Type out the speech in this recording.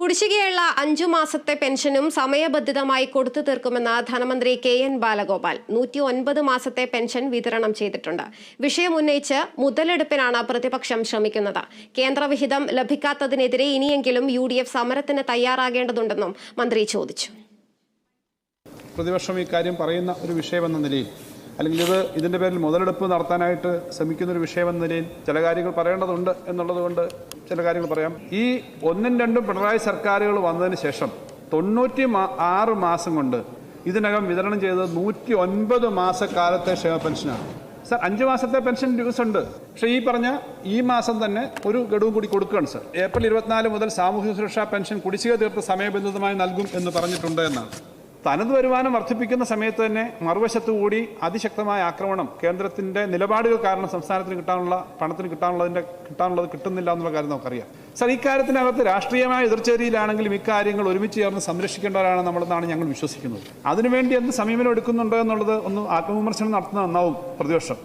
കുടിശ്ശികയുള്ള 5 മാസത്തെ പെൻഷനും സമയബന്ധിതമായി കൊടുത്തു തീർക്കുമെന്ന് ധനമന്ത്രി KN ബാലഗോപാൽ 109 മാസത്തെ പെൻഷൻ വിതരണം ചെയ്തിട്ടുണ്ട്. വിഷയം ഉന്നയിച്ച് മുതലെടുപ്പിനാണ് പ്രതിപക്ഷം ശ്രമിക്കുന്നത്. കേന്ദ്രവിഹിതം ലഭിക്കാത്തതിനെതിരെ ഇനിയെങ്കിലും UDF സമരത്തിന് തയ്യാറാകേണ്ടതുണ്ടെന്നും മന്ത്രി ചോദിച്ചു. പ്രതിപക്ഷം ഈ കാര്യം പറയുന്ന ഒരു വിഷയമെന്ന നിലയിൽ അല്ലെങ്കിൽ ഇതിൻ്റെ പേരിൽ മുതലെടുപ്പ് നടത്താനായിട്ട് ശ്രമിക്കുന്ന ഒരു വിഷയമെന്ന നിലയിൽ ചില കാര്യങ്ങൾ പറയേണ്ടതുണ്ട് എന്നുള്ളത് കൊണ്ട് ചില കാര്യങ്ങൾ പറയാം. ഈ 1ഉം 2ഉം പിണറായി സർക്കാരുകൾ വന്നതിന് ശേഷം 96 മാസം കൊണ്ട് ഇതിനകം വിതരണം ചെയ്തത് 109 മാസക്കാലത്തെ ക്ഷേമ പെൻഷനാണ്. സർ, 5 മാസത്തെ പെൻഷൻ ദിവസമുണ്ട്. പക്ഷേ ഈ പറഞ്ഞ ഈ മാസം തന്നെ ഒരു ഗഡുവും കൂടി കൊടുക്കുകയാണ് സർ. ഏപ്രിൽ 24 മുതൽ സാമൂഹ്യ സുരക്ഷാ പെൻഷൻ കുടിശ്ശിക തീർത്ത് സമയബന്ധിതമായി നൽകും എന്ന് പറഞ്ഞിട്ടുണ്ട് എന്നാണ്. തനത് വരുമാനം വർദ്ധിപ്പിക്കുന്ന സമയത്ത് തന്നെ മറുവശത്തു കൂടി അതിശക്തമായ ആക്രമണം കേന്ദ്രത്തിന്റെ നിലപാടുകൾ കാരണം സംസ്ഥാനത്തിന് കിട്ടാനുള്ളത് കിട്ടുന്നില്ല എന്നുള്ള കാര്യം നമുക്കറിയാം. സർ, ഇക്കാര്യത്തിനകത്ത് രാഷ്ട്രീയമായ എതിർചേരിയിലാണെങ്കിലും ഇക്കാര്യങ്ങൾ ഒരുമിച്ച് ചേർന്ന് സംരക്ഷിക്കേണ്ടവരാണ് നമ്മളെന്നാണ് ഞങ്ങൾ വിശ്വസിക്കുന്നത്. അതിനുവേണ്ടി എന്ത് സമീപനം എടുക്കുന്നുണ്ടോ എന്നുള്ളത് ഒന്ന് ആത്മവിമർശനം നടത്തുന്ന നന്നാവും പ്രതിപക്ഷം.